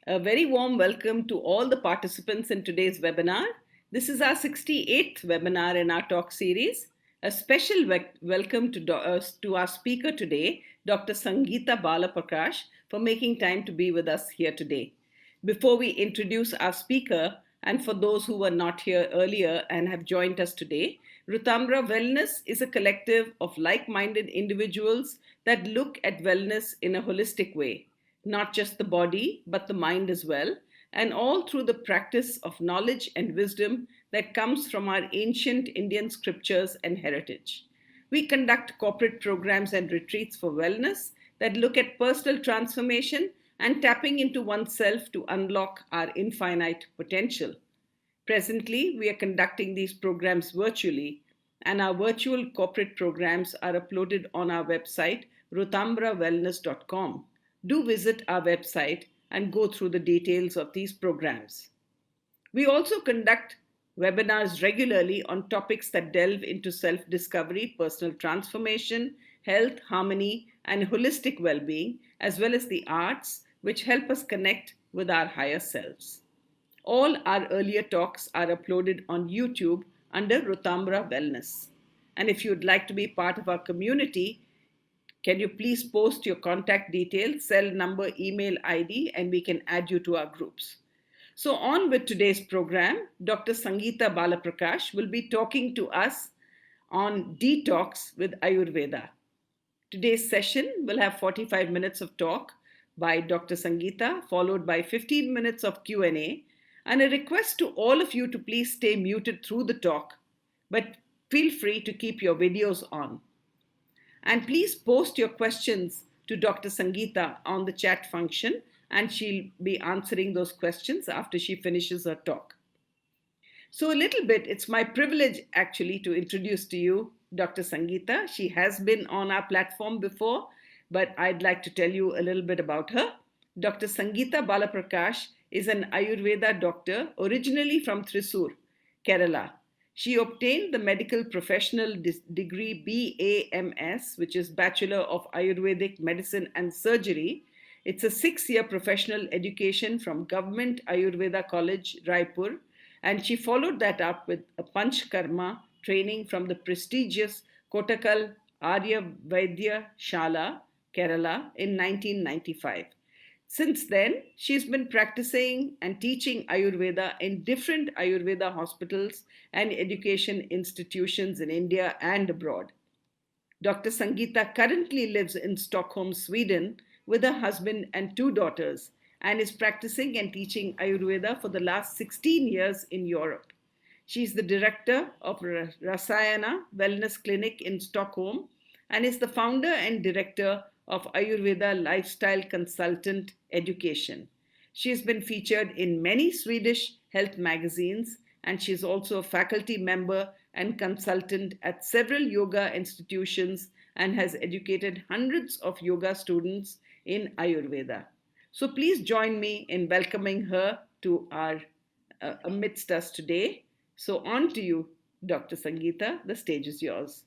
A very warm welcome to all the participants in today's webinar. This is our 68th webinar in our talk series. A special welcome to our speaker today, Dr. Sangeeta Balaprakash, for making time to be with us here today. Before we introduce our speaker, and for those who were not here earlier and have joined us today, Rtambhara Wellness is a collective of like-minded individuals that look at wellness in a holistic way, not just the body, but the mind as well, and all through the practice of knowledge and wisdom that comes from our ancient Indian scriptures and heritage. We conduct corporate programs and retreats for wellness that look at personal transformation and tapping into oneself to unlock our infinite potential. Presently, we are conducting these programs virtually, and our virtual corporate programs are uploaded on our website, rtambharawellness.com. Do visit our website and go through the details of these programs. We also conduct webinars regularly on topics that delve into self-discovery, personal transformation, health, harmony, and holistic well-being, as well as the arts, which help us connect with our higher selves. All our earlier talks are uploaded on YouTube under Rtambhara Wellness. And if you'd like to be part of our community, can you please post your contact details, cell number, email ID, and we can add you to our groups. So on with today's program, Dr. Sangeeta Balaprakash will be talking to us on Detox with Ayurveda. Today's session will have 45 minutes of talk by Dr. Sangeeta, followed by 15 minutes of Q&A, and a request to all of you to please stay muted through the talk, but feel free to keep your videos on. And please post your questions to Dr. Sangeeta on the chat function, and she'll be answering those questions after she finishes her talk. So a little bit, it's my privilege actually to introduce to you Dr. Sangeeta. She has been on our platform before, but I'd like to tell you a little bit about her. Dr. Sangeeta Balaprakash is an Ayurveda doctor originally from Thrissur, Kerala. She obtained the medical professional degree BAMS, which is Bachelor of Ayurvedic Medicine and Surgery. It's a 6-year professional education from Government Ayurveda College, Raipur, and she followed that up with a Panchkarma training from the prestigious Kottakkal Arya Vaidya Shala, Kerala in 1995. Since then, she's been practicing and teaching Ayurveda in different Ayurveda hospitals and education institutions in India and abroad. Dr. Sangeeta currently lives in Stockholm, Sweden, with her husband and 2 daughters, and is practicing and teaching Ayurveda for the last 16 years in Europe. She's the director of Rasayana Wellness Clinic in Stockholm and is the founder and director of Ayurveda Lifestyle Consultant Education. She has been featured in many Swedish health magazines, and she is also a faculty member and consultant at several yoga institutions and has educated hundreds of yoga students in Ayurveda. So please join me in welcoming her to our amidst us today. So on to you, Dr. Sangeeta. The stage is yours.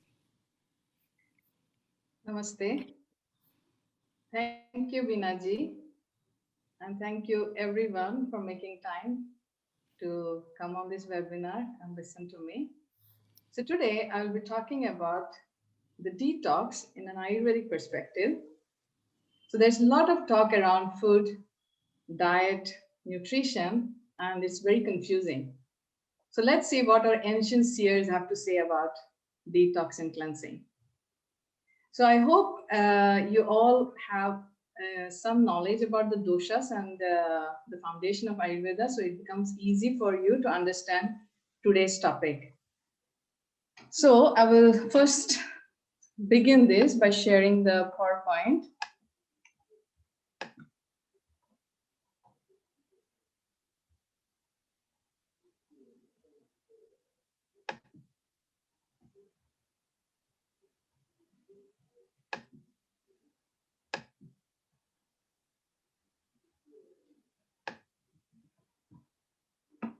Namaste. Thank you, Binaji. And thank you everyone for making time to come on this webinar and listen to me. So today I'll be talking about the detox in an Ayurvedic perspective. So there's a lot of talk around food, diet, nutrition, and it's very confusing. So let's see what our ancient seers have to say about detox and cleansing. So I hope you all have some knowledge about the doshas and the foundation of Ayurveda, so it becomes easy for you to understand today's topic. So I will first begin this by sharing the PowerPoint.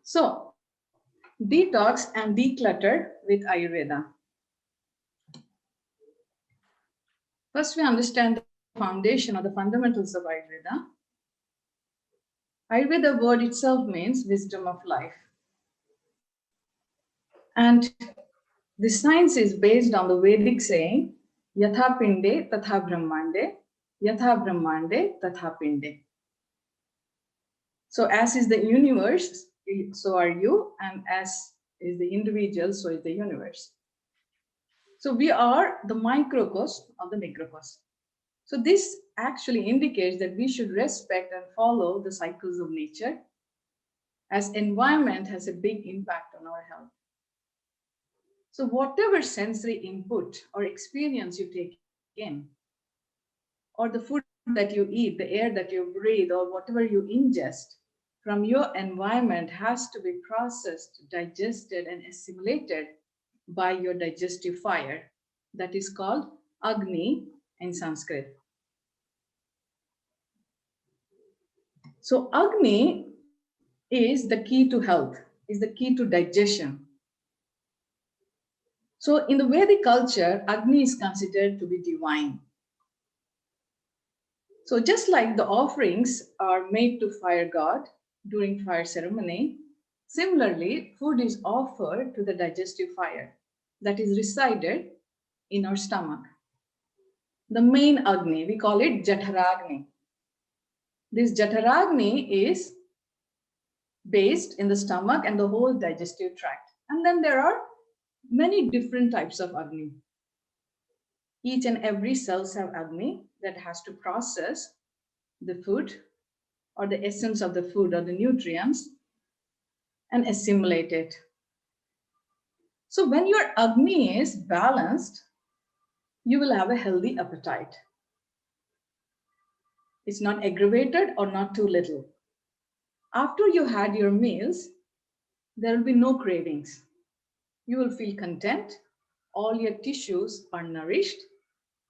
So, detox and declutter with Ayurveda. First, we understand the foundation or the fundamentals of Ayurveda. Ayurveda word itself means wisdom of life. And the science is based on the Vedic saying, Yatha Pinde Tatha Brahmande, Yatha Brahmande Tatha Pinde. So, as is the universe, so are you, and as is the individual, so is the universe. So, we are the microcosm of the macrocosm. So, this actually indicates that we should respect and follow the cycles of nature, as environment has a big impact on our health. So, whatever sensory input or experience you take in, or the food that you eat, the air that you breathe, or whatever you ingest from your environment has to be processed, digested, and assimilated by your digestive fire. That is called Agni in Sanskrit. So, Agni is the key to health, is the key to digestion. So, in the Vedic culture, Agni is considered to be divine. So, just like the offerings are made to fire god during fire ceremony, similarly, food is offered to the digestive fire that is resided in our stomach. The main Agni, we call it Jatharagni. This Jatharagni is based in the stomach and the whole digestive tract. And then there are many different types of Agni. Each and every cells have Agni that has to process the food or the essence of the food or the nutrients and assimilate it. So when your Agni is balanced, you will have a healthy appetite. It's not aggravated or not too little. After you had your meals, there will be no cravings. You will feel content, all your tissues are nourished,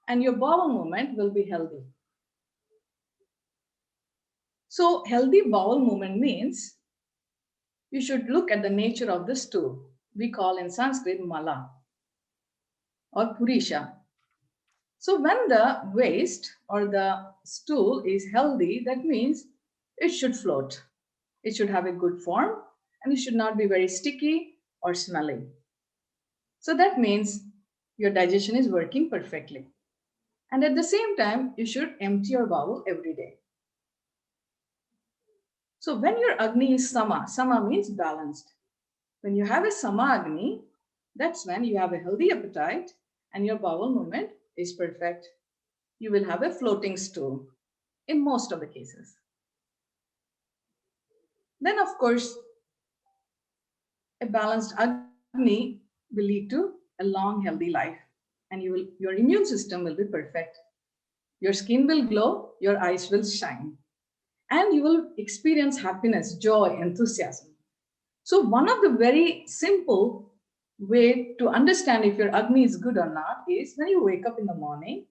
and your bowel movement will be healthy. So, healthy bowel movement means you should look at the nature of the stool. We call in Sanskrit mala or purisha. So, when the waste or the stool is healthy, that means it should float. It should have a good form and it should not be very sticky or smelly. So, that means your digestion is working perfectly. And at the same time, you should empty your bowel every day. So, when your Agni is Sama, Sama means balanced. When you have a Sama Agni, that's when you have a healthy appetite and your bowel movement is perfect. You will have a floating stool in most of the cases. Then, of course, a balanced Agni will lead to a long, healthy life, and your immune system will be perfect. Your skin will glow, your eyes will shine, and you will experience happiness, joy, enthusiasm. So, one of the very simple way to understand if your Agni is good or not is when you wake up in the morning,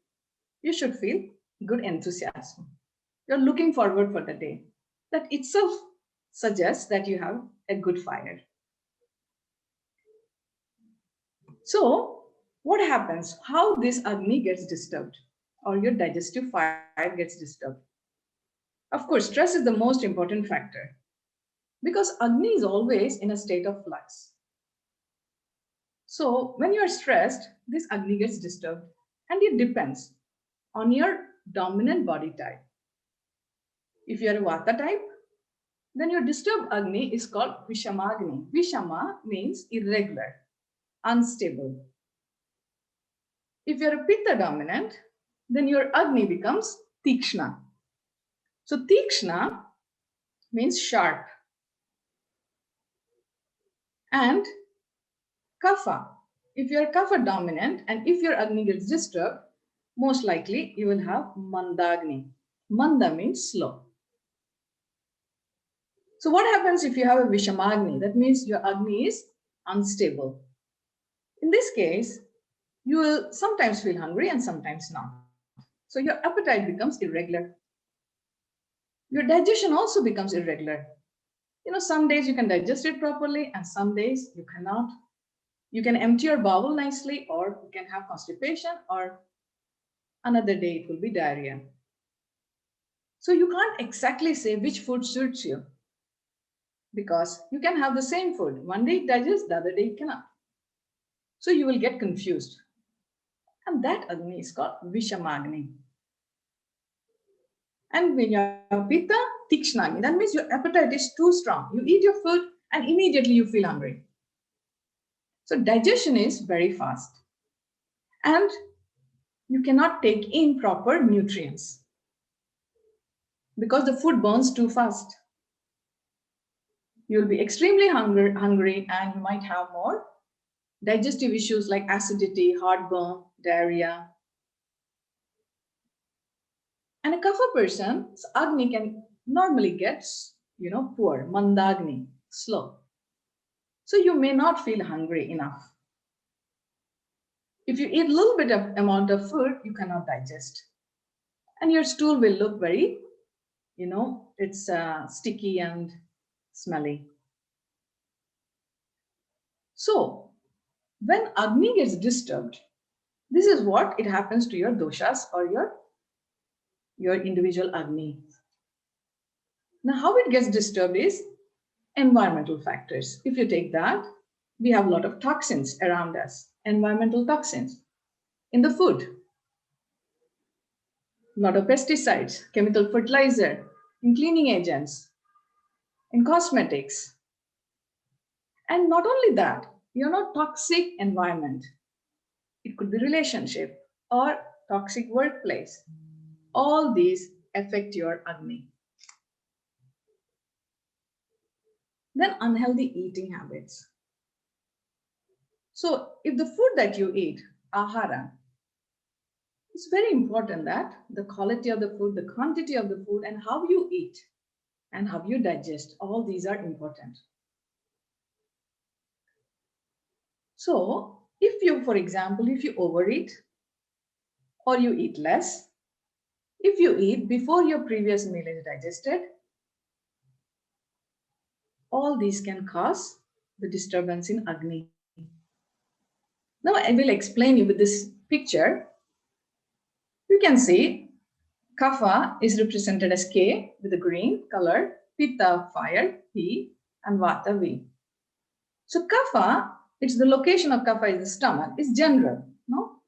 you should feel good enthusiasm. You're looking forward for the day. That itself suggests that you have a good fire. So, what happens? How this Agni gets disturbed or your digestive fire gets disturbed? Of course, stress is the most important factor because Agni is always in a state of flux. So, when you are stressed, this Agni gets disturbed and it depends on your dominant body type. If you are a Vata type, then your disturbed Agni is called Vishamagni. Vishama means irregular, unstable. If you're a Pitta dominant, then your Agni becomes Tikshna. So Tikshna means sharp. And Kapha. If you're Kapha dominant and if your Agni gets disturbed, most likely you will have Mandagni. Manda means slow. So what happens if you have a Vishamagni? That means your Agni is unstable. In this case, you will sometimes feel hungry and sometimes not. So your appetite becomes irregular. Your digestion also becomes irregular. Some days you can digest it properly and some days you cannot. You can empty your bowel nicely or you can have constipation or another day it will be diarrhea. So you can't exactly say which food suits you. because you can have the same food. One day it digests, the other day it cannot. So you will get confused. And that Agni is called Vishamagni. And when you have Pitta, Tikshnagni, that means your appetite is too strong. You eat your food and immediately you feel hungry. So digestion is very fast. And you cannot take in proper nutrients because the food burns too fast. You'll be extremely hungry and you might have more digestive issues like acidity, heartburn, diarrhea. And a kapha person's agni can normally get, poor, mandagni, slow. So you may not feel hungry enough. If you eat a little bit of amount of food, you cannot digest. And your stool will look very, it's sticky and smelly. So when Agni gets disturbed, this is what it happens to your doshas or your individual Agni. Now, how it gets disturbed is environmental factors. If you take that, we have a lot of toxins around us, environmental toxins in the food, a lot of pesticides, chemical fertilizer, in cleaning agents, in cosmetics. And not only that, toxic environment. It could be relationship or toxic workplace. All these affect your Agni. Then unhealthy eating habits. So if the food that you eat, ahara, it's very important that the quality of the food, the quantity of the food, and how you eat and how you digest, all these are important. So if you, for example, if you overeat or you eat less, if you eat before your previous meal is digested, all these can cause the disturbance in Agni. Now I will explain you with this picture. You can see Kapha is represented as K with a green color, Pitta fire P, and Vata V. So Kapha, it's the location of Kapha is the stomach, is general, no?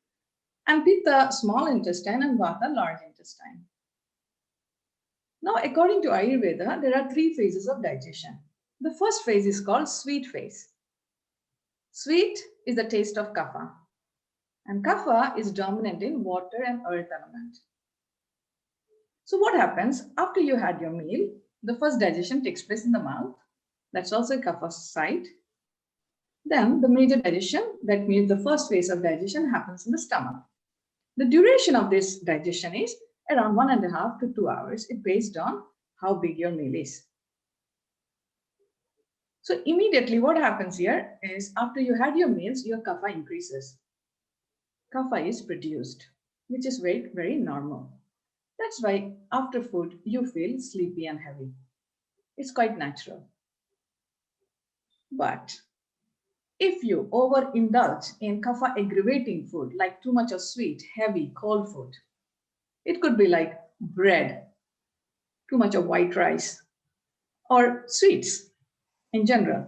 And Pitta small intestine and Vata large intestine. Now according to Ayurveda, there are three phases of digestion. The first phase is called sweet phase. Sweet is the taste of Kapha. And Kapha is dominant in water and earth element. So what happens after you had your meal? The first digestion takes place in the mouth. That's also Kapha site. Then the major digestion, that means the first phase of digestion, happens in the stomach. The duration of this digestion is around 1.5 to 2 hours. It's based on how big your meal is. So immediately what happens here is after you had your meals, your kapha increases. Kapha is produced, which is very, very normal. That's why after food, you feel sleepy and heavy. It's quite natural. But if you overindulge in kapha aggravating food, like too much of sweet, heavy, cold food, it could be like bread, too much of white rice, or sweets in general.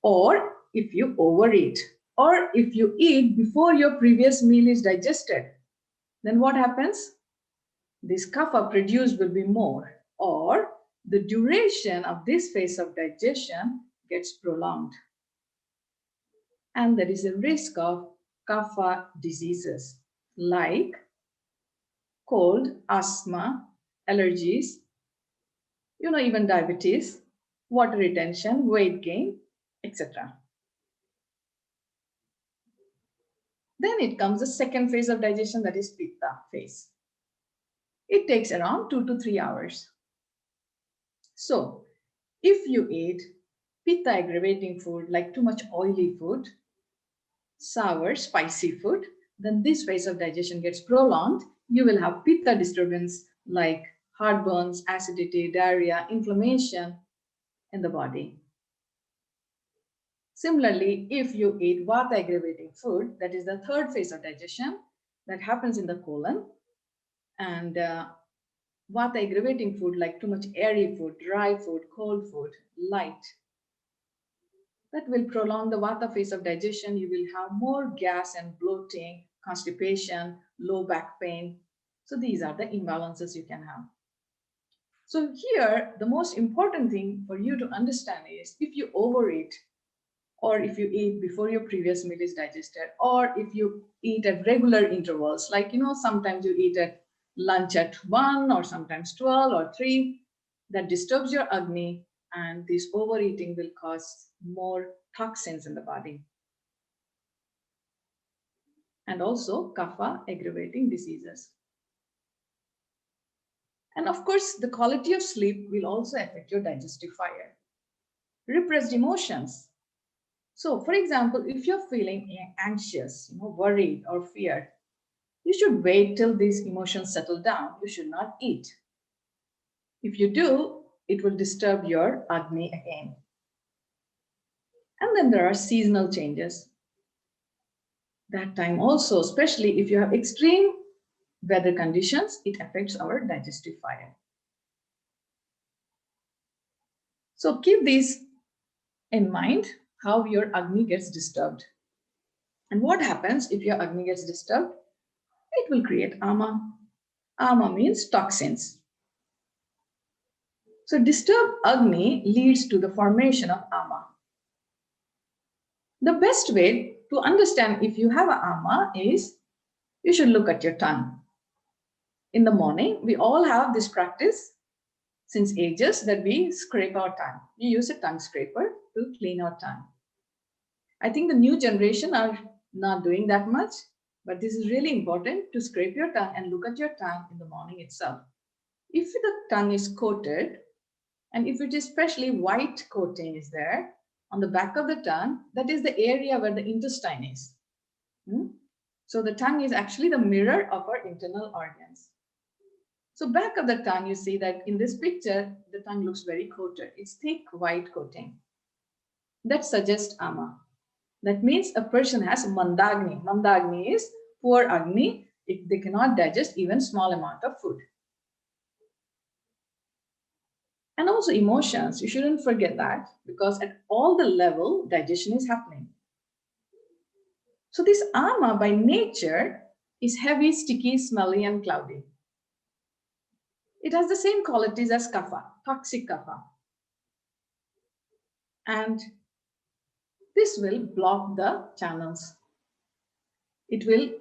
Or if you overeat, or if you eat before your previous meal is digested, then what happens? This kapha produced will be more, or the duration of this phase of digestion gets prolonged. And there is a risk of kapha diseases like cold, asthma, allergies, even diabetes, water retention, weight gain, etc. Then it comes the second phase of digestion, that is pitta phase. It takes around 2 to 3 hours. So if you eat pitta aggravating food like too much oily food, sour, spicy food, then this phase of digestion gets prolonged. You will have pitta disturbance like heartburns, acidity, diarrhea, inflammation in the body. Similarly, if you eat vata aggravating food, that is the third phase of digestion that happens in the colon, and Vata aggravating food like too much airy food, dry food, cold food, light, that will prolong the vata phase of digestion. You will have more gas and bloating, constipation, low back pain. So these are the imbalances you can have. So here, the most important thing for you to understand is if you overeat, or if you eat before your previous meal is digested, or if you eat at regular intervals, like sometimes you eat at lunch at 1 or sometimes 12 or 3, that disturbs your agni, and this overeating will cause more toxins in the body, and also kapha aggravating diseases. And of course, the quality of sleep will also affect your digestive fire. Repressed emotions. So, for example, if you're feeling anxious, worried or feared, you should wait till these emotions settle down. You should not eat. If you do, it will disturb your Agni again. And then there are seasonal changes. That time also, especially if you have extreme weather conditions, it affects our digestive fire. So keep these in mind, how your Agni gets disturbed. And what happens if your Agni gets disturbed? It will create Ama. Ama means toxins. So disturbed Agni leads to the formation of Ama. The best way to understand if you have a Ama is you should look at your tongue. In the morning, we all have this practice since ages that we scrape our tongue. We use a tongue scraper to clean our tongue. I think the new generation are not doing that much, but this is really important to scrape your tongue and look at your tongue in the morning itself. If the tongue is coated, and if it is especially white coating is there on the back of the tongue, that is the area where the intestine is. So the tongue is actually the mirror of our internal organs. So back of the tongue, you see that in this picture, the tongue looks very coated. It's thick white coating. That suggests Ama. That means a person has Mandagni. Mandagni is poor Agni. They cannot digest even small amount of food. And also emotions, you shouldn't forget that, because at all the level, digestion is happening. So this Ama by nature is heavy, sticky, smelly, and cloudy. It has the same qualities as Kapha, toxic Kapha. And this will block the channels. It will,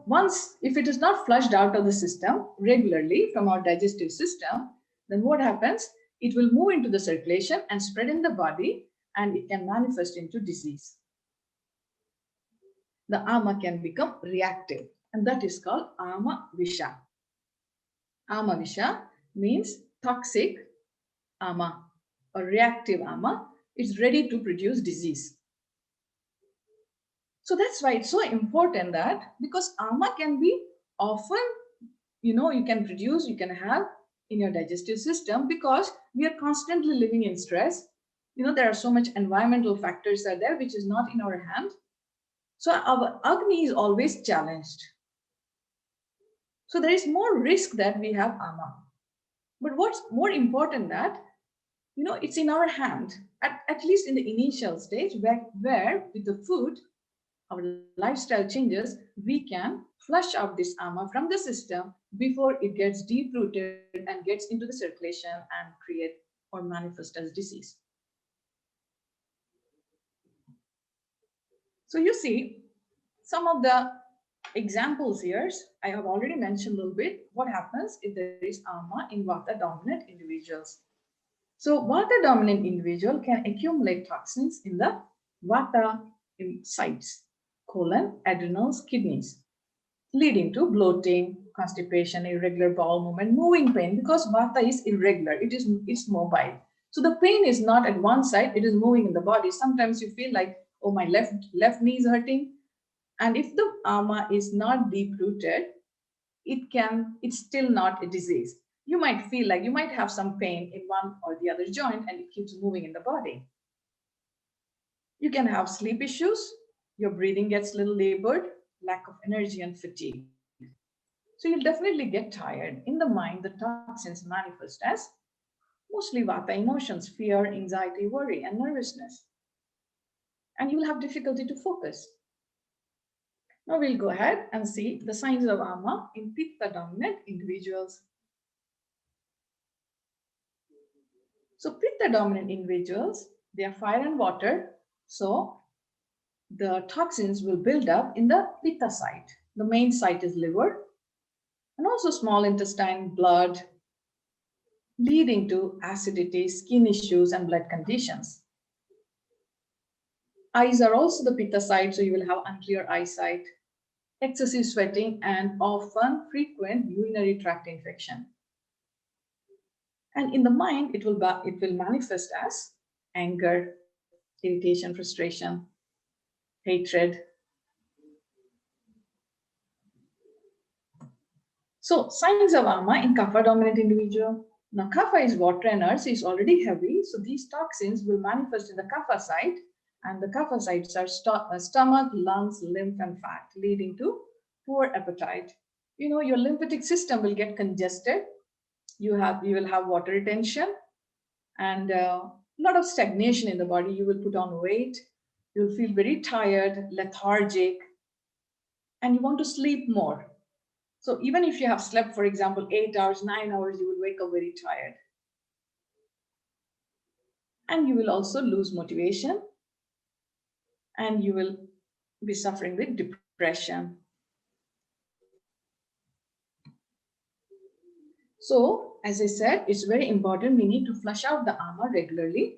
once, if it is not flushed out of the system regularly from our digestive system, then what happens? It will move into the circulation and spread in the body, and it can manifest into disease. The Ama can become reactive, and that is called Ama Visha. Ama Visha means toxic Ama or reactive Ama. It's ready to produce disease. So that's why it's so important that, because Ama can be often, you can produce, you can have in your digestive system, because we are constantly living in stress. There are so much environmental factors are there which is not in our hand. So our Agni is always challenged. So there is more risk that we have Ama. But what's more important that, it's in our hand, at least in the initial stage, where with the food, our lifestyle changes, we can flush out this Ama from the system before it gets deep rooted and gets into the circulation and create or manifest as disease. So you see, some of the examples here, I have already mentioned a little bit what happens if there is Ama in Vata dominant individuals. So Vata dominant individual can accumulate toxins in the Vata sites, colon, adrenals, kidneys, leading to bloating, constipation, irregular bowel movement, moving pain, because Vata is irregular, it's mobile. So the pain is not at one side, it is moving in the body. Sometimes you feel like, oh, my left knee is hurting. And if the Ama is not deep rooted, it's still not a disease. You might feel like you might have some pain in one or the other joint, and it keeps moving in the body. You can have sleep issues, your breathing gets a little labored, lack of energy and fatigue. So you'll definitely get tired. In the mind, the toxins manifest as mostly vata emotions, fear, anxiety, worry, and nervousness. And you will have difficulty to focus. Now we'll go ahead and see the signs of ama in pitta dominant individuals. So pitta dominant individuals, they are fire and water. So the toxins will build up in the pitta site. The main site is liver and also small intestine, blood, leading to acidity, skin issues, and blood conditions. Eyes are also the pitta site, so you will have unclear eyesight, excessive sweating, and often frequent urinary tract infection. And in the mind, it will manifest as anger, irritation, frustration, hatred. So signs of ama in kapha dominant individual. Now kapha is water and earth, so it's already heavy. So these toxins will manifest in the kapha site, and the kapha sites are stomach, lungs, lymph, and fat, leading to poor appetite. Your lymphatic system will get congested. You will have water retention and a lot of stagnation in the body. You will put on weight. You'll feel very tired, lethargic, and you want to sleep more. So even if you have slept, for example, 8 hours, 9 hours, you will wake up very tired. And you will also lose motivation and you will be suffering with depression. So, as I said, it's very important. We need to flush out the ama regularly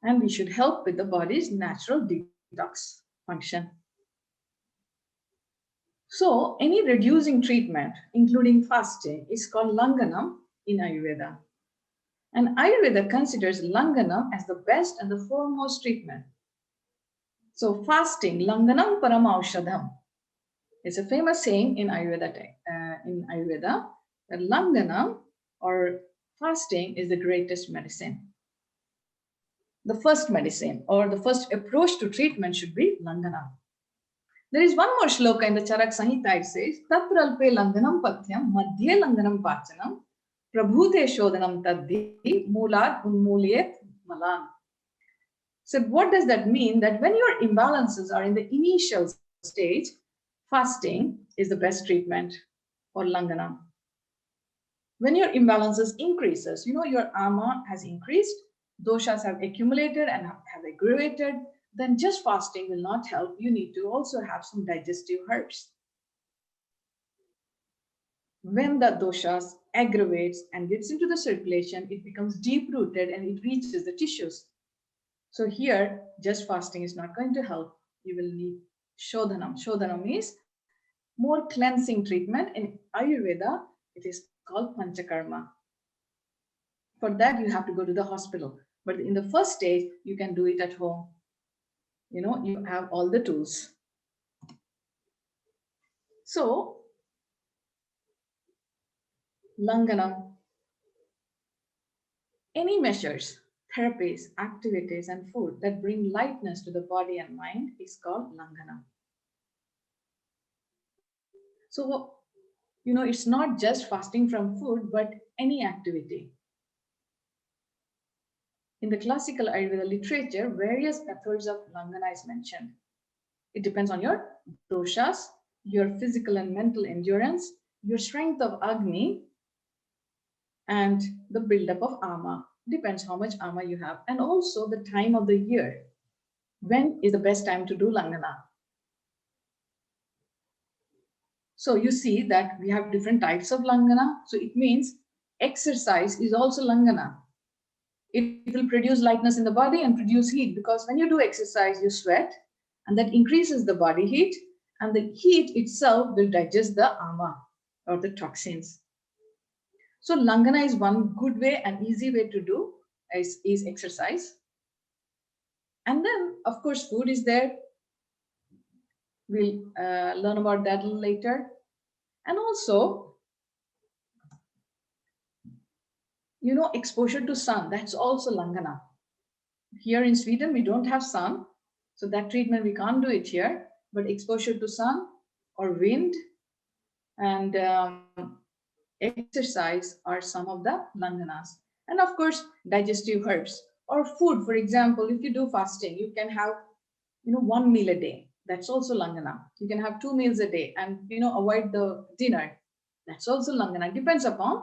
and we should help with the body's natural detox function. So, any reducing treatment, including fasting, is called langanam in Ayurveda. And Ayurveda considers langanam as the best and the foremost treatment. So, fasting, langanam paramaushadham, is a famous saying in Ayurveda that langanam or fasting is the greatest medicine. The first medicine or the first approach to treatment should be langanam. There is one more shloka in the Charak Samhita. It says, Tatralpe langanam pathyam madhye langanam pachanam prabhute shodhanam taddi mulat unmulyet malan. So what does that mean? That when your imbalances are in the initial stage, fasting is the best treatment for langanam. When your imbalances increases, your ama has increased, doshas have accumulated and have aggravated, then just fasting will not help. You need to also have some digestive herbs. When the doshas aggravates and gets into the circulation, it becomes deep rooted and it reaches the tissues. So here, just fasting is not going to help. You will need shodhanam. Shodhanam is more cleansing treatment. In Ayurveda, it is called panchakarma. For that, you have to go to the hospital. But in the first stage, you can do it at home. You have all the tools. So, langanam, any measures, therapies, activities, and food that bring lightness to the body and mind is called langanam. So, it's not just fasting from food, but any activity. In the classical Ayurveda literature, various methods of langana is mentioned. It depends on your doshas, your physical and mental endurance, your strength of Agni, and the buildup of ama. Depends how much ama you have, and also the time of the year. When is the best time to do langana? So you see that we have different types of langana. So it means exercise is also langana. It will produce lightness in the body and produce heat, because when you do exercise, you sweat, and that increases the body heat, and the heat itself will digest the ama or the toxins. So langana is one good way and easy way to do is exercise. And then, of course, food is there. We'll learn about that later. And also, exposure to sun, that's also langana. Here in Sweden, we don't have sun, so that treatment, we can't do it here. But exposure to sun or wind and exercise are some of the langanas. And of course, digestive herbs or food. For example, if you do fasting, you can have, one meal a day. That's also langana. You can have 2 meals a day and, avoid the dinner. That's also langana. Depends upon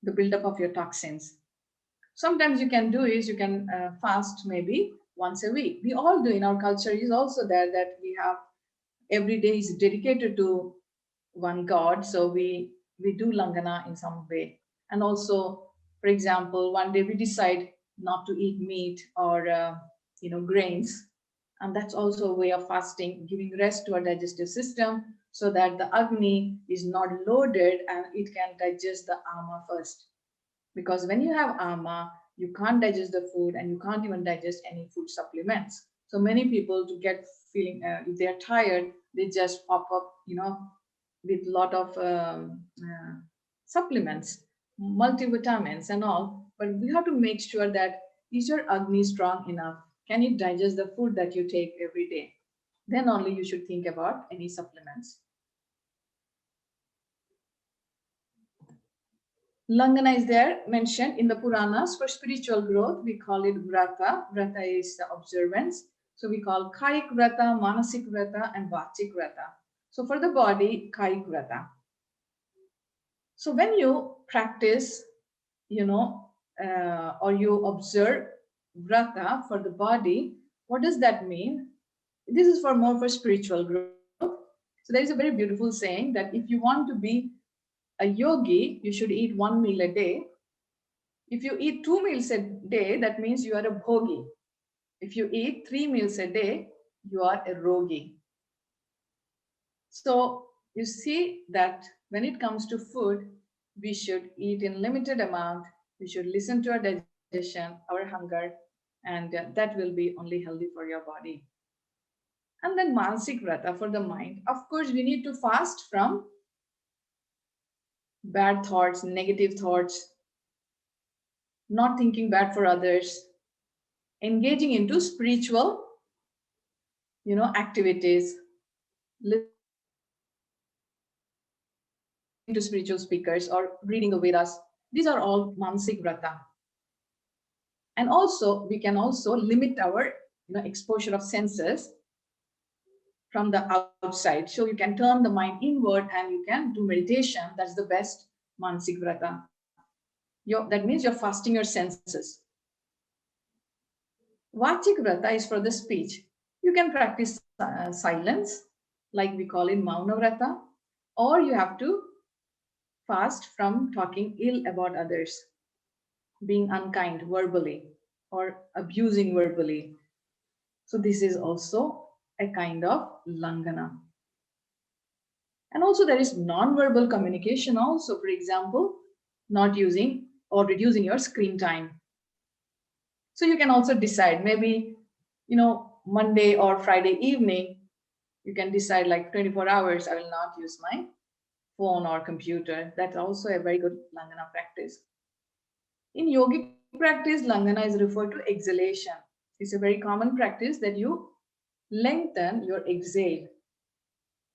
the buildup of your toxins. Sometimes you can do is you can fast maybe once a week. We all do. In our culture is also there that we have every day is dedicated to one god, so we do langana in some way. And also, for example, one day we decide not to eat meat or grains, and that's also a way of fasting, giving rest to our digestive system so that the agni is not loaded and it can digest the ama first. Because when you have ama, you can't digest the food and you can't even digest any food supplements. So many people, to get feeling, if they are tired, they just pop up, with lot of supplements, multivitamins and all. But we have to make sure that is your agni strong enough? Can it digest the food that you take every day? Then only you should think about any supplements. Langana is there mentioned in the Puranas for spiritual growth. We call it vrata. Vrata is the observance. So we call kayik vrata, manasik vrata, and vachik vrata. So for the body, kayik vrata. So when you practice, you know, or you observe vrata for the body, what does that mean? This is for more for spiritual growth. So there is a very beautiful saying that if you want to be a yogi, you should eat 1 meal a day. If you eat 2 meals a day, that means you are a bhogi. If you eat 3 meals a day, you are a rogi. So you see that when it comes to food, we should eat in limited amount. We should listen to our digestion, our hunger, and that will be only healthy for your body. And then mansik vrata for the mind. Of course, we need to fast from bad thoughts, negative thoughts, not thinking bad for others, engaging into spiritual, activities, listening to spiritual speakers or reading the Vedas. These are all mansik vrata. And also we can also limit our, exposure of senses from the outside. So you can turn the mind inward and you can do meditation. That's the best mansik vrata. That means you're fasting your senses. Vachik vrata is for the speech. You can practice silence, like we call it mauna vrata, or you have to fast from talking ill about others, being unkind verbally, or abusing verbally. So this is also a kind of langana. And also there is non-verbal communication also. For example, not using or reducing your screen time. So you can also decide maybe, Monday or Friday evening, you can decide like 24 hours, I will not use my phone or computer. That's also a very good Langana practice. In yogic practice, Langana is referred to exhalation. It's a very common practice that you lengthen your exhale.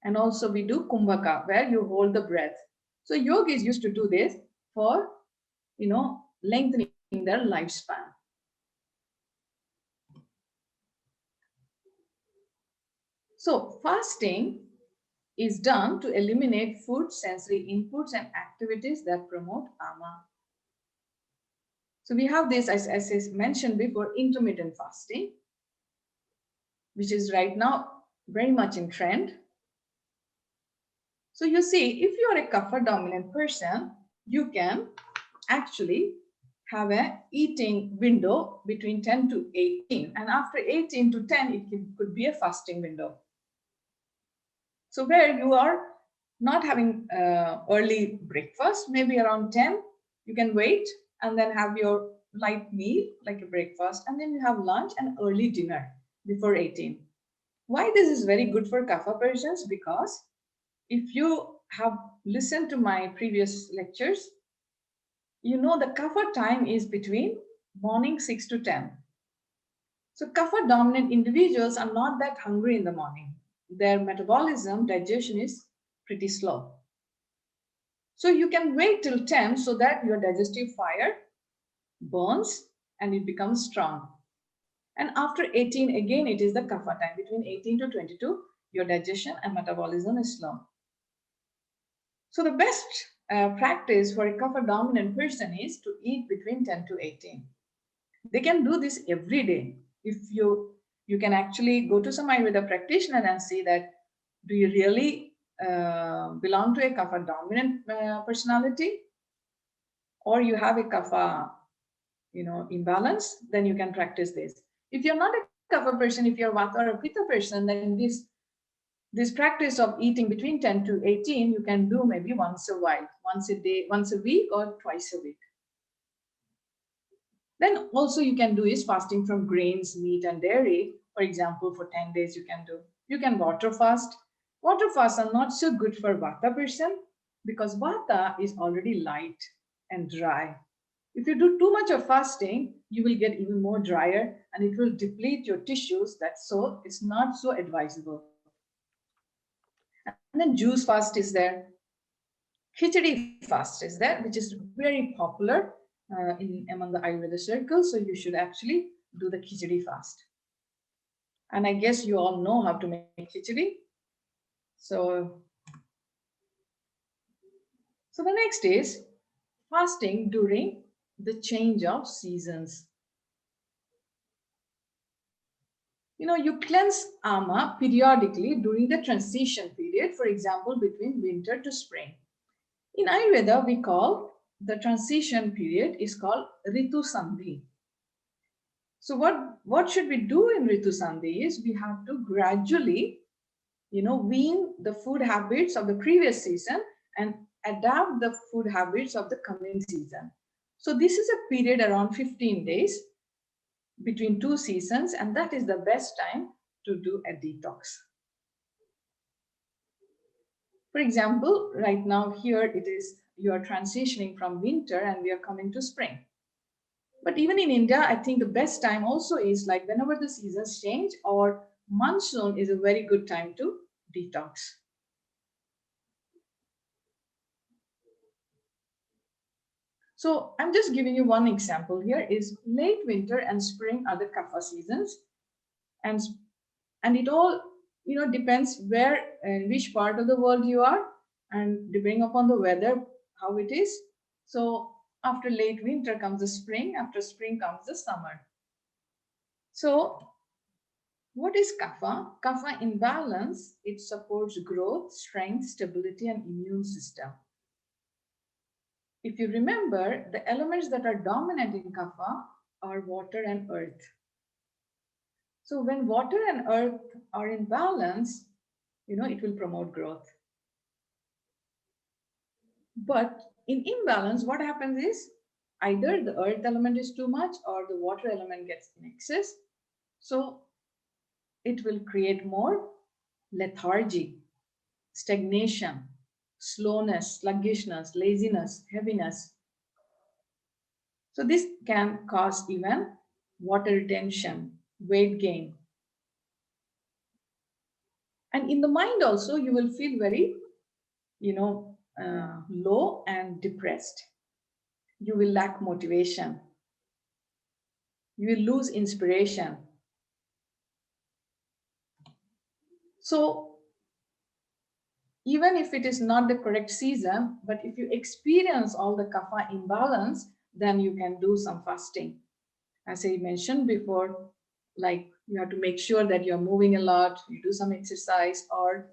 And also we do kumbhaka, where you hold the breath. So yogis used to do this for, lengthening their lifespan. So fasting is done to eliminate food, sensory inputs, and activities that promote ama. So we have this, as I mentioned before, intermittent fasting, which is right now very much in trend. So you see, if you are a kapha dominant person, you can actually have a eating window between 10 to 18, and after 18 to 10 could be a fasting window. So where you are not having early breakfast, maybe around 10, you can wait and then have your light meal like a breakfast, and then you have lunch and early dinner before 18. Why this is very good for kapha persons? Because if you have listened to my previous lectures, you know the kapha time is between morning 6 to 10. So kapha dominant individuals are not that hungry in the morning. Their metabolism, digestion is pretty slow. So you can wait till 10 so that your digestive fire burns and it becomes strong. And after 18, again, it is the kapha time. Between 18 to 22, your digestion and metabolism is slow. So the best practice for a kapha dominant person is to eat between 10 to 18. They can do this every day. If you can actually go to some Ayurveda practitioner and see that do you really belong to a kapha dominant personality, or you have a kapha imbalance, then you can practice this. If you're not a kapha person, if you're vata or a pitta person, then this practice of eating between 10 to 18 you can do maybe once a while, once a day, once a week, or twice a week. Then also you can do is fasting from grains, meat, and dairy. For example, for 10 days you can do. You can water fast. Water fasts are not so good for vata person because vata is already light and dry. If you do too much of fasting, you will get even more drier and it will deplete your tissues. That's so it's not so advisable. And then juice fast is there. Khichdi fast is there, which is very popular in among the Ayurveda circles. So you should actually do the khichdi fast. And I guess you all know how to make khichdi. So, so the next is fasting during the change of seasons. You cleanse ama periodically during the transition period, for example, between winter to spring. In Ayurveda, we call the transition period is called Ritu Sandhi. So what should we do in Ritu Sandhi is we have to gradually, wean the food habits of the previous season and adapt the food habits of the coming season. So this is a period around 15 days between two seasons, and that is the best time to do a detox. For example, right now here it is you are transitioning from winter and we are coming to spring. But even in India, I think the best time also is like whenever the seasons change or monsoon is a very good time to detox. So I'm just giving you one example here is late winter and spring are the kapha seasons, and it all depends where and which part of the world you are, and depending upon the weather how it is. So after late winter comes the spring, after spring comes the summer. So what is kapha? Kapha in balance, it supports growth, strength, stability, and immune system. If you remember, the elements that are dominant in kapha are water and earth. So when water and earth are in balance, it will promote growth. But in imbalance, what happens is either the earth element is too much or the water element gets in excess. So it will create more lethargy, stagnation, slowness, sluggishness, laziness, heaviness. So this can cause even water retention, weight gain. And in the mind also, you will feel very, low and depressed. You will lack motivation. You will lose inspiration. So even if it is not the correct season, but if you experience all the kapha imbalance, then you can do some fasting. As I mentioned before, like you have to make sure that you're moving a lot, you do some exercise, or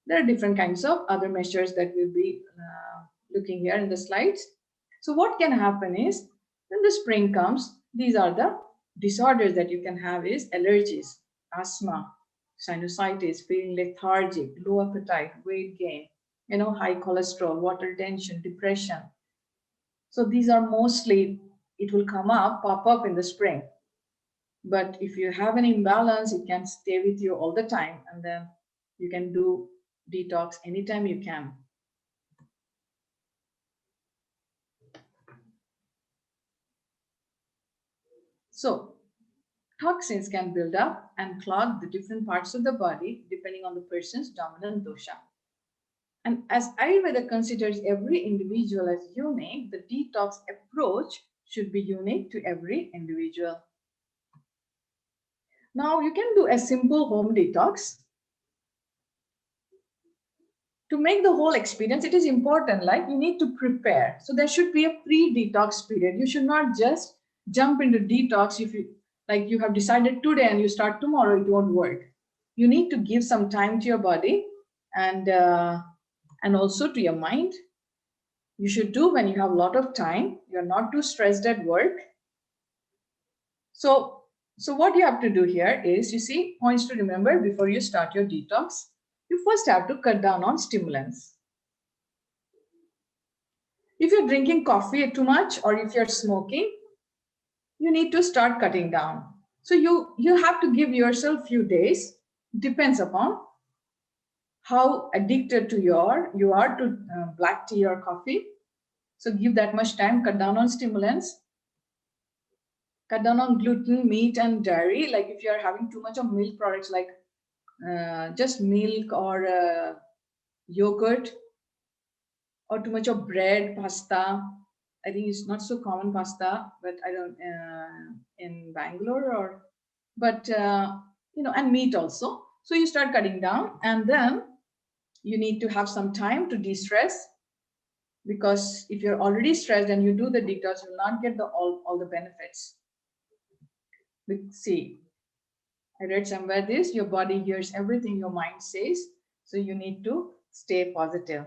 there are different kinds of other measures that we'll be looking here in the slides. So what can happen is when the spring comes, these are the disorders that you can have is allergies, asthma, sinusitis, feeling lethargic, low appetite, weight gain, high cholesterol, water retention, depression. So these are mostly, it will pop up in the spring. But if you have an imbalance, it can stay with you all the time, and then you can do detox anytime you can. So toxins can build up and clog the different parts of the body depending on the person's dominant dosha. And as Ayurveda considers every individual as unique, the detox approach should be unique to every individual. Now, you can do a simple home detox. To make the whole experience, it is important, like you need to prepare. So there should be a pre-detox period. You should not just jump into detox if you like you have decided today and you start tomorrow, it won't work. You need to give some time to your body and also to your mind. You should do when you have a lot of time, you're not too stressed at work. So so what you have to do here is, you see, points to remember before you start your detox. You first have to cut down on stimulants. If you're drinking coffee too much or if you're smoking, you need to start cutting down. So you have to give yourself few days, depends upon how addicted to you are to black tea or coffee. So give that much time, cut down on stimulants, cut down on gluten, meat, and dairy. Like if you are having too much of milk products, like just milk or yogurt, or too much of bread, pasta. I think it's not so common pasta, but I don't in Bangalore or, but and meat also. So you start cutting down, and then you need to have some time to de-stress, because if you're already stressed and you do the detox, you will not get all the benefits. See, I read somewhere this: your body hears everything your mind says, so you need to stay positive.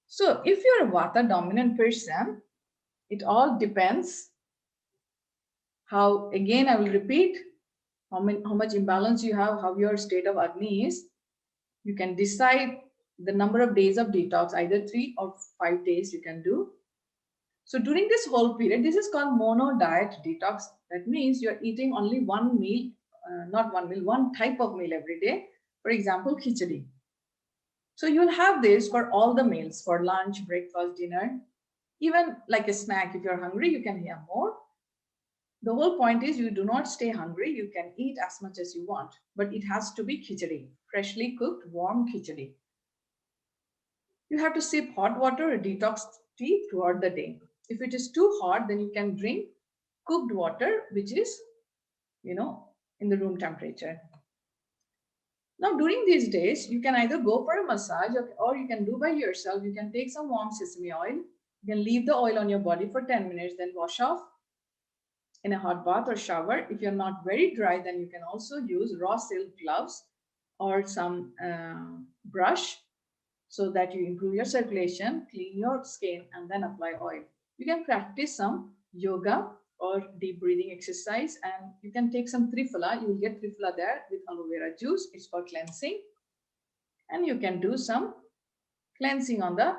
So if you're a Vata dominant person, it all depends how, again, I will repeat, how much imbalance you have, how your state of Agni is. You can decide the number of days of detox, either 3 or 5 days you can do. So during this whole period, this is called mono diet detox. That means you're eating only one meal, not one meal, one type of meal every day. For example, khichdi. So you'll have this for all the meals, for lunch, breakfast, dinner, even like a snack. If you're hungry, you can have more. The whole point is you do not stay hungry. You can eat as much as you want, but it has to be khichdi, freshly cooked, warm khichdi. You have to sip hot water or detox tea throughout the day. If it is too hot, then you can drink cooked water, which is, in the room temperature. Now, during these days, you can either go for a massage, or you can do by yourself. You can take some warm sesame oil. You can leave the oil on your body for 10 minutes, then wash off in a hot bath or shower. If you're not very dry, then you can also use raw silk gloves or some brush, so that you improve your circulation, clean your skin, and then apply oil. You can practice some yoga or deep breathing exercise, and you can take some triphala. You will get triphala there with aloe vera juice. It's for cleansing. And you can do some cleansing on the,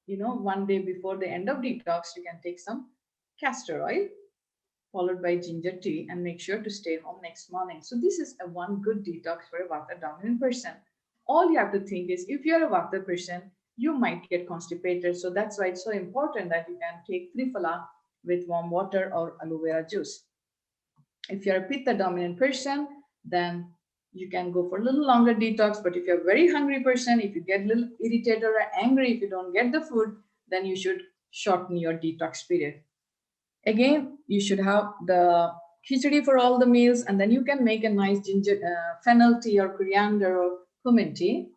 one day before the end of detox. You can take some castor oil followed by ginger tea, and make sure to stay home next morning. So this is a one good detox for a Vata dominant person. All you have to think is, if you're a Vata person, you might get constipated. So that's why it's so important that you can take triphala with warm water or aloe vera juice. If you're a Pitta dominant person, then you can go for a little longer detox. But if you're a very hungry person, if you get a little irritated or angry if you don't get the food, then you should shorten your detox period. Again, you should have the khichdi for all the meals, and then you can make a nice ginger, fennel tea or coriander or cumin tea.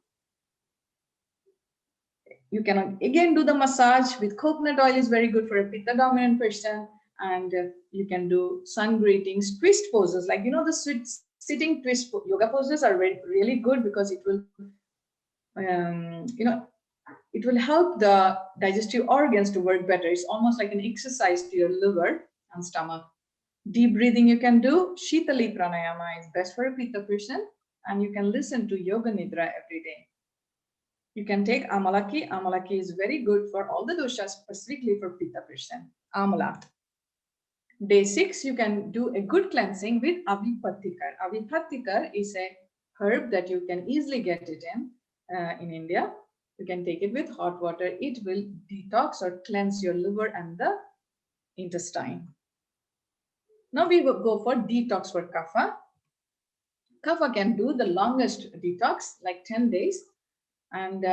You can again do the massage with coconut oil, is very good for a Pitta dominant person. And you can do sun greetings, twist poses, like the sitting twist yoga poses are really good, because um, you know it will help the digestive organs to work better. It's almost like an exercise to your liver and stomach. Deep breathing you can do. Shitali pranayama is best for a Pitta person, and you can listen to Yoga Nidra every day. You can take Amalaki. Amalaki is very good for all the doshas, specifically for Pitta person. Amala. Day 6, you can do a good cleansing with Avipattikar. Avipattikar is a herb that you can easily get it in India. You can take it with hot water. It will detox or cleanse your liver and the intestine. Now we will go for detox for kapha. Kapha can do the longest detox, like 10 days. And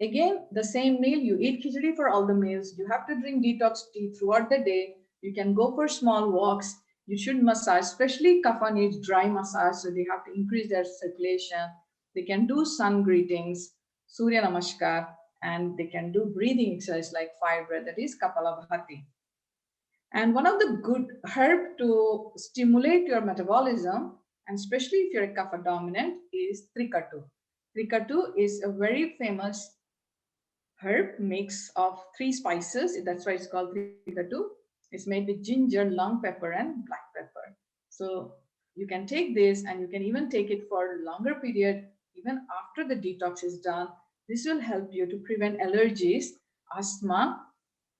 again, the same meal, you eat khichdi for all the meals. You have to drink detox tea throughout the day. You can go for small walks. You should massage, especially kapha needs dry massage, so they have to increase their circulation. They can do sun greetings, Surya Namaskar, and they can do breathing exercise like fire breath, that is Kapalabhati. And one of the good herb to stimulate your metabolism, and especially if you're a kapha dominant, is trikatu. Trikatu is a very famous herb mix of three spices. That's why it's called trikatu. It's made with ginger, long pepper, and black pepper. So you can take this and you can even take it for a longer period, even after the detox is done. This will help you to prevent allergies, asthma.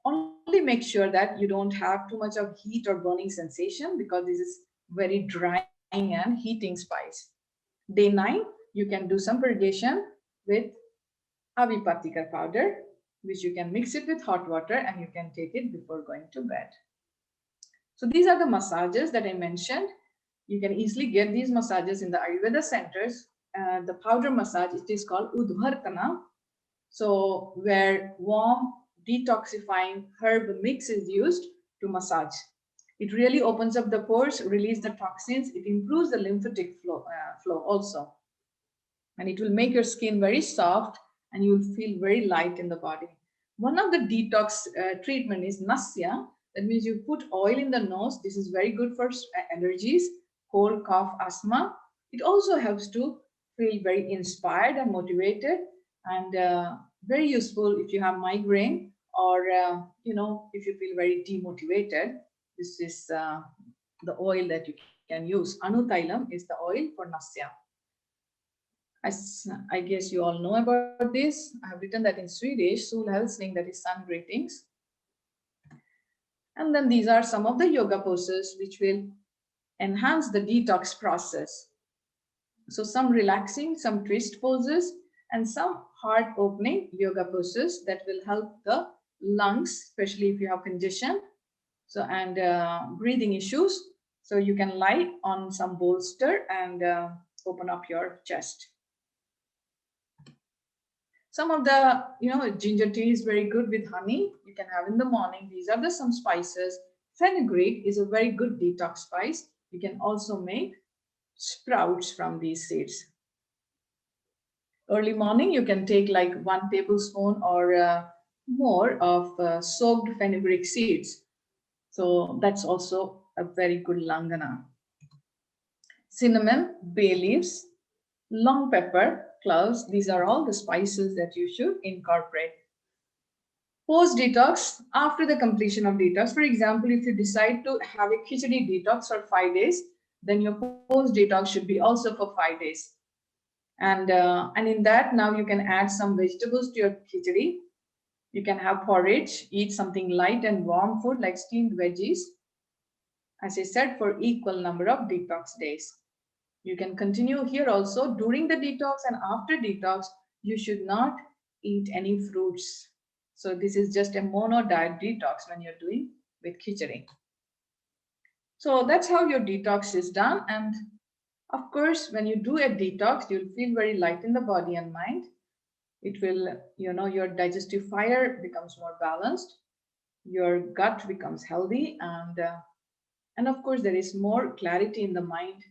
Only make sure that you don't have too much of heat or burning sensation, because this is very drying and heating spice. Day 9, you can do some purgation with avipatika powder, which you can mix it with hot water and you can take it before going to bed. So these are the massages that I mentioned. You can easily get these massages in the Ayurveda centers. The powder massage, it is called udvartana. So where warm detoxifying herb mix is used to massage. It really opens up the pores, release the toxins. It improves the lymphatic flow also, and it will make your skin very soft and you will feel very light in the body. One of the detox treatment is nasya. That means you put oil in the nose. This is very good for allergies, cold, cough, asthma. It also helps to feel very inspired and motivated, and very useful if you have migraine, or if you feel very demotivated. This is the oil that you can use. Anutailam is the oil for nasya. I guess you all know about this. I have written that in Swedish, Sul Hälsning, that is sun greetings. And then these are some of the yoga poses which will enhance the detox process. So some relaxing, some twist poses, and some heart opening yoga poses that will help the lungs, especially if you have congestion, so and breathing issues. So you can lie on some bolster and open up your chest. Some of the, ginger tea is very good with honey. You can have in the morning. These are the some spices. Fenugreek is a very good detox spice. You can also make sprouts from these seeds. Early morning, you can take like 1 tablespoon or more of soaked fenugreek seeds. So that's also a very good langana. Cinnamon, bay leaves, long pepper, cloves. These are all the spices that you should incorporate. Post detox, after the completion of detox, for example, if you decide to have a khichdi detox for 5 days, then your post detox should be also for 5 days. And in that, now you can add some vegetables to your khichdi. You can have porridge, eat something light and warm food like steamed veggies, as I said, for equal number of detox days. You can continue here also during the detox, and after detox, you should not eat any fruits. So this is just a mono diet detox when you're doing with khichdi. So that's how your detox is done. And of course, when you do a detox, you'll feel very light in the body and mind. It will, your digestive fire becomes more balanced. Your gut becomes healthy, and of course, there is more clarity in the mind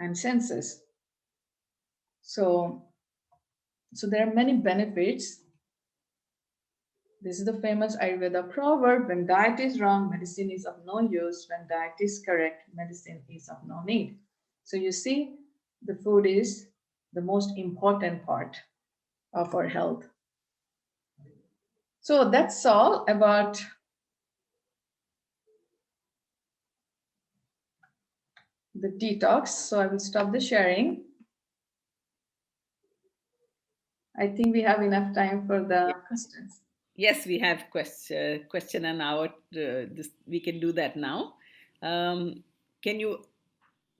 and senses. So there are many benefits. This is the famous Ayurveda proverb: when diet is wrong, medicine is of no use. When diet is correct, medicine is of no need. So you see, the food is the most important part of our health. So that's all about the detox. So I will stop the sharing. I think we have enough time for the questions. Yes, we have question and hour. We can do that now. Can you,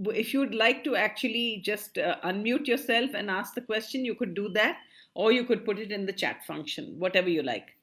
if you'd like to actually just unmute yourself and ask the question, you could do that, or you could put it in the chat function, whatever you like.